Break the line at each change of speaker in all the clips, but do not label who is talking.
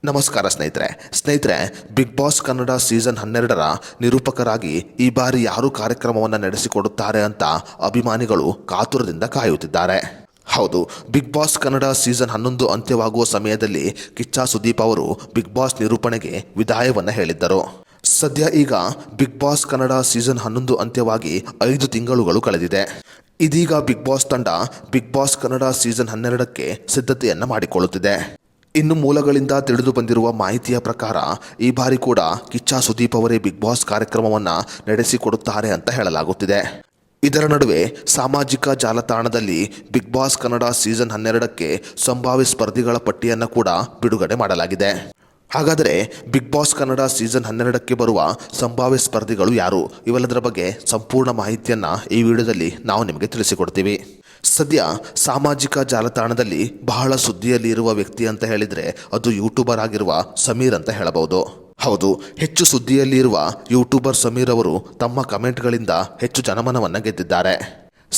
ನಮಸ್ಕಾರ ಸ್ನೇಹಿತರೆ big Boss Kannada season 12ರ ನಿರೂಪಕರಾಗಿ ಈ ಬಾರಿ ಯಾರು ಕಾರ್ಯಕ್ರಮವನ್ನು ನಡೆಸಿಕೊಡುತ್ತಾರೆ ಅಂತ ಅಭಿಮಾನಿಗಳು ಕಾತುರದಿಂದ ಕಾಯುತ್ತಿದ್ದಾರೆ. ಹೌದು, ಬಿಗ್ ಬಾಸ್ ಕನ್ನಡ ಸೀಸನ್ 11 ಅಂತ್ಯವಾಗುವ ಸಮಯದಲ್ಲಿ ಕಿಚ್ಚ ಸುದೀಪ್ ಅವರು ಬಿಗ್ ಬಾಸ್ ನಿರೂಪಣೆಗೆ ವಿದಾಯವನ್ನು ಹೇಳಿದ್ದರು. ಸದ್ಯ ಈಗ ಬಿಗ್ ಬಾಸ್ ಕನ್ನಡ ಸೀಸನ್ 11 ಅಂತ್ಯವಾಗಿ 5 ತಿಂಗಳುಗಳು ಕಳೆದಿದೆ. ಇದೀಗ ಬಿಗ್ ಬಾಸ್ ತಂಡ ಬಿಗ್ ಬಾಸ್ ಕನ್ನಡ ಸೀಸನ್ 12ಕ್ಕೆ ಸಿದ್ಧತೆಯನ್ನು ಮಾಡಿಕೊಳ್ಳುತ್ತಿದೆ. ಇನ್ನು ಮೂಲಗಳಿಂದ ತಿಳಿದು ಬಂದಿರುವ ಮಾಹಿತಿಯ ಪ್ರಕಾರ ಈ ಬಾರಿ ಕೂಡ ಕಿಚ್ಚ ಸುದೀಪ್ ಅವರೇ ಬಿಗ್ ಬಾಸ್ ಕಾರ್ಯಕ್ರಮವನ್ನು ನಡೆಸಿಕೊಡುತ್ತಾರೆ ಅಂತ ಹೇಳಲಾಗುತ್ತಿದೆ. ಇದರ ನಡುವೆ ಸಾಮಾಜಿಕ ಜಾಲತಾಣದಲ್ಲಿ ಬಿಗ್ ಬಾಸ್ ಕನ್ನಡ ಸೀಸನ್ 12ಕ್ಕೆ ಸಂಭಾವ್ಯ ಸ್ಪರ್ಧಿಗಳ ಪಟ್ಟಿಯನ್ನು ಕೂಡ ಬಿಡುಗಡೆ ಮಾಡಲಾಗಿದೆ. ಹಾಗಾದರೆ ಬಿಗ್ ಬಾಸ್ ಕನ್ನಡ ಸೀಸನ್ 12ಕ್ಕೆ ಬರುವ ಸಂಭಾವ್ಯ ಸ್ಪರ್ಧಿಗಳು ಯಾರು? ಇವೆಲ್ಲದರ ಬಗ್ಗೆ ಸಂಪೂರ್ಣ ಮಾಹಿತಿಯನ್ನು ಈ ವಿಡಿಯೋದಲ್ಲಿ ನಾವು ನಿಮಗೆ ತಿಳಿಸಿಕೊಡ್ತೀವಿ. ಸದ್ಯ ಸಾಮಾಜಿಕ ಜಾಲತಾಣದಲ್ಲಿ ಬಹಳ ಸುದ್ದಿಯಲ್ಲಿ ಇರುವ ವ್ಯಕ್ತಿ ಅಂತ ಹೇಳಿದರೆ ಅದು ಯೂಟ್ಯೂಬರ್ ಆಗಿರುವ ಸಮೀರ್ ಅಂತ ಹೇಳಬಹುದು. ಹೌದು, ಹೆಚ್ಚು ಸುದ್ದಿಯಲ್ಲಿ ಇರುವ ಯೂಟ್ಯೂಬರ್ ಸಮೀರ್ ಅವರು ತಮ್ಮ ಕಮೆಂಟ್ಗಳಿಂದ ಹೆಚ್ಚು ಜನಮನವನ್ನು ಗೆದ್ದಿದ್ದಾರೆ.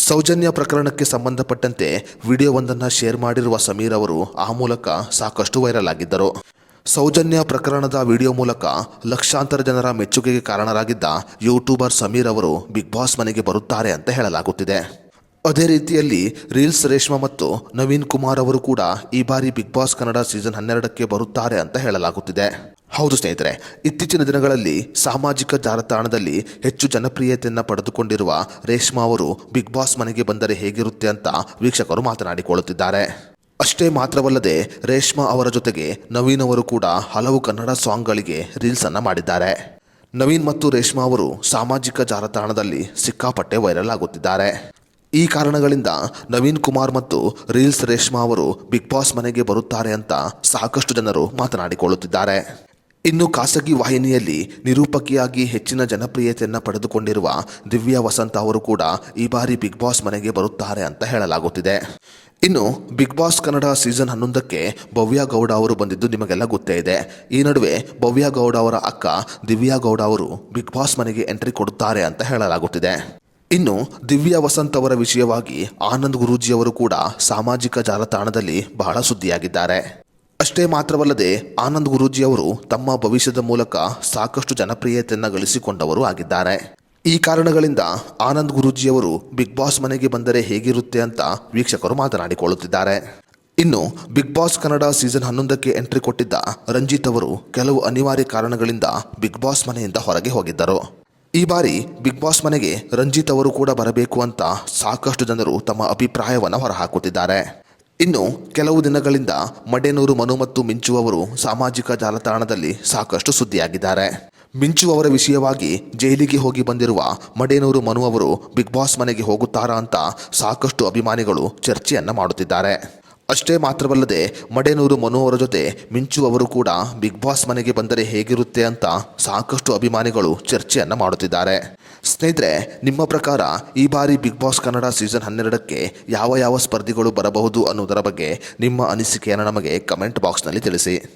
ಸೌಜನ್ಯ ಪ್ರಕರಣಕ್ಕೆ ಸಂಬಂಧಪಟ್ಟಂತೆ ವಿಡಿಯೋವೊಂದನ್ನು ಶೇರ್ ಮಾಡಿರುವ ಸಮೀರ್ ಅವರು ಆ ಮೂಲಕ ಸಾಕಷ್ಟು ವೈರಲ್ ಆಗಿದ್ದರು. ಸೌಜನ್ಯ ಪ್ರಕರಣದ ವಿಡಿಯೋ ಮೂಲಕ ಲಕ್ಷಾಂತರ ಜನರ ಮೆಚ್ಚುಗೆಗೆ ಕಾರಣರಾಗಿದ್ದ ಯೂಟ್ಯೂಬರ್ ಸಮೀರ್ ಅವರು ಬಿಗ್ ಬಾಸ್ ಮನೆಗೆ ಬರುತ್ತಾರೆ ಅಂತ ಹೇಳಲಾಗುತ್ತಿದೆ. ಅದೇ ರೀತಿಯಲ್ಲಿ ರೀಲ್ಸ್ ರೇಷ್ಮಾ ಮತ್ತು ನವೀನ್ ಕುಮಾರ್ ಅವರು ಕೂಡ ಈ ಬಾರಿ ಬಿಗ್ ಬಾಸ್ ಕನ್ನಡ ಸೀಸನ್ 12ಕ್ಕೆ ಬರುತ್ತಾರೆ ಅಂತ ಹೇಳಲಾಗುತ್ತಿದೆ. ಹೌದು ಸ್ನೇಹಿತರೆ, ಇತ್ತೀಚಿನ ದಿನಗಳಲ್ಲಿ ಸಾಮಾಜಿಕ ಜಾಲತಾಣದಲ್ಲಿ ಹೆಚ್ಚು ಜನಪ್ರಿಯತೆಯನ್ನು ಪಡೆದುಕೊಂಡಿರುವ ರೇಷ್ಮಾ ಅವರು ಬಿಗ್ ಬಾಸ್ ಮನೆಗೆ ಬಂದರೆ ಹೇಗಿರುತ್ತೆ ಅಂತ ವೀಕ್ಷಕರು ಮಾತನಾಡಿಕೊಳ್ಳುತ್ತಿದ್ದಾರೆ. ಅಷ್ಟೇ ಮಾತ್ರವಲ್ಲದೆ ರೇಷ್ಮಾ ಅವರ ಜೊತೆಗೆ ನವೀನ್ ಅವರು ಕೂಡ ಹಲವು ಕನ್ನಡ ಸಾಂಗ್ಗಳಿಗೆ ರೀಲ್ಸ್ ಅನ್ನು ಮಾಡಿದ್ದಾರೆ. ನವೀನ್ ಮತ್ತು ರೇಷ್ಮಾ ಅವರು ಸಾಮಾಜಿಕ ಜಾಲತಾಣದಲ್ಲಿ ಸಿಕ್ಕಾಪಟ್ಟೆ ವೈರಲ್ ಆಗುತ್ತಿದ್ದಾರೆ. ಈ ಕಾರಣಗಳಿಂದ ನವೀನ್ ಕುಮಾರ್ ಮತ್ತು ರೀಲ್ಸ್ ರೇಷ್ಮಾ ಅವರು ಬಿಗ್ ಬಾಸ್ ಮನೆಗೆ ಬರುತ್ತಾರೆ ಅಂತ ಸಾಕಷ್ಟು ಜನರು ಮಾತನಾಡಿಕೊಳ್ಳುತ್ತಿದ್ದಾರೆ. ಇನ್ನು ಖಾಸಗಿ ವಾಹಿನಿಯಲ್ಲಿ ನಿರೂಪಕಿಯಾಗಿ ಹೆಚ್ಚಿನ ಜನಪ್ರಿಯತೆಯನ್ನು ಪಡೆದುಕೊಂಡಿರುವ ದಿವ್ಯಾ ವಸಂತ ಅವರು ಕೂಡ ಈ ಬಾರಿ ಬಿಗ್ ಬಾಸ್ ಮನೆಗೆ ಬರುತ್ತಾರೆ ಅಂತ ಹೇಳಲಾಗುತ್ತಿದೆ. ಇನ್ನು ಬಿಗ್ ಬಾಸ್ ಕನ್ನಡ ಸೀಸನ್ 11ಕ್ಕೆ ಭವ್ಯ ಗೌಡ ಅವರು ಬಂದಿದ್ದು ನಿಮಗೆಲ್ಲ ಗೊತ್ತೇ ಇದೆ. ಈ ನಡುವೆ ಭವ್ಯ ಗೌಡ ಅವರ ಅಕ್ಕ ದಿವ್ಯಾ ಗೌಡ ಅವರು ಬಿಗ್ ಬಾಸ್ ಮನೆಗೆ ಎಂಟ್ರಿ ಕೊಡುತ್ತಾರೆ ಅಂತ ಹೇಳಲಾಗುತ್ತಿದೆ. ಇನ್ನು ದಿವ್ಯಾ ವಸಂತ್ ಅವರ ವಿಷಯವಾಗಿ ಆನಂದ್ ಗುರೂಜಿ ಅವರು ಕೂಡ ಸಾಮಾಜಿಕ ಜಾಲತಾಣದಲ್ಲಿ ಬಹಳ ಸುದ್ದಿಯಾಗಿದ್ದಾರೆ. ಅಷ್ಟೇ ಮಾತ್ರವಲ್ಲದೆ ಆನಂದ್ ಗುರೂಜಿ ಅವರು ತಮ್ಮ ಭವಿಷ್ಯದ ಮೂಲಕ ಸಾಕಷ್ಟು ಜನಪ್ರಿಯತೆಯನ್ನು ಗಳಿಸಿಕೊಂಡವರು ಆಗಿದ್ದಾರೆ. ಈ ಕಾರಣಗಳಿಂದ ಆನಂದ್ ಗುರೂಜಿಯವರು ಬಿಗ್ ಬಾಸ್ ಮನೆಗೆ ಬಂದರೆ ಹೇಗಿರುತ್ತೆ ಅಂತ ವೀಕ್ಷಕರು ಮಾತನಾಡಿಕೊಳ್ಳುತ್ತಿದ್ದಾರೆ. ಇನ್ನು ಬಿಗ್ ಬಾಸ್ ಕನ್ನಡ ಸೀಸನ್ 11ಕ್ಕೆ ಎಂಟ್ರಿ ಕೊಟ್ಟಿದ್ದ ರಂಜಿತ್ ಅವರು ಕೆಲವು ಅನಿವಾರ್ಯ ಕಾರಣಗಳಿಂದ ಬಿಗ್ ಬಾಸ್ ಮನೆಯಿಂದ ಹೊರಗೆ ಹೋಗಿದ್ದರು. ಈ ಬಾರಿ ಬಿಗ್ ಬಾಸ್ ಮನೆಗೆ ರಂಜಿತ್ ಅವರು ಕೂಡ ಬರಬೇಕು ಅಂತ ಸಾಕಷ್ಟು ಜನರು ತಮ್ಮ ಅಭಿಪ್ರಾಯವನ್ನು ಹೊರಹಾಕುತ್ತಿದ್ದಾರೆ. ಇನ್ನು ಕೆಲವು ದಿನಗಳಿಂದ ಮಡೇನೂರು ಮನು ಮತ್ತು ಮಿಂಚು ಅವರು ಸಾಮಾಜಿಕ ಜಾಲತಾಣದಲ್ಲಿ ಸಾಕಷ್ಟು ಸುದ್ದಿಯಾಗಿದ್ದಾರೆ. ಮಿಂಚು ಅವರ ವಿಷಯವಾಗಿ ಜೈಲಿಗೆ ಹೋಗಿ ಬಂದಿರುವ ಮಡೇನೂರು ಮನು ಅವರು ಬಿಗ್ ಬಾಸ್ ಮನೆಗೆ ಹೋಗುತ್ತಾರಾ ಅಂತ ಸಾಕಷ್ಟು ಅಭಿಮಾನಿಗಳು ಚರ್ಚೆಯನ್ನು ಮಾಡುತ್ತಿದ್ದಾರೆ. ಅಷ್ಟೇ ಮಾತ್ರವಲ್ಲದೆ ಮಡೇನೂರು ಮನು ಅವರ ಜೊತೆ ಮಿಂಚು ಅವರು ಕೂಡ ಬಿಗ್ ಬಾಸ್ ಮನೆಗೆ ಬಂದರೆ ಹೇಗಿರುತ್ತೆ ಅಂತ ಸಾಕಷ್ಟು ಅಭಿಮಾನಿಗಳು ಚರ್ಚೆಯನ್ನು ಮಾಡುತ್ತಿದ್ದಾರೆ. ಸ್ನೇಹಿತರೆ, ನಿಮ್ಮ ಪ್ರಕಾರ ಈ ಬಾರಿ ಬಿಗ್ ಬಾಸ್ ಕನ್ನಡ ಸೀಸನ್ 12ಕ್ಕೆ ಯಾವ ಸ್ಪರ್ಧಿಗಳು ಬರಬಹುದು ಅನ್ನೋದರ ಬಗ್ಗೆ ನಿಮ್ಮ ಅನಿಸಿಕೆಯನ್ನು ನಮಗೆ ಕಮೆಂಟ್ ಬಾಕ್ಸ್ನಲ್ಲಿ ತಿಳಿಸಿ.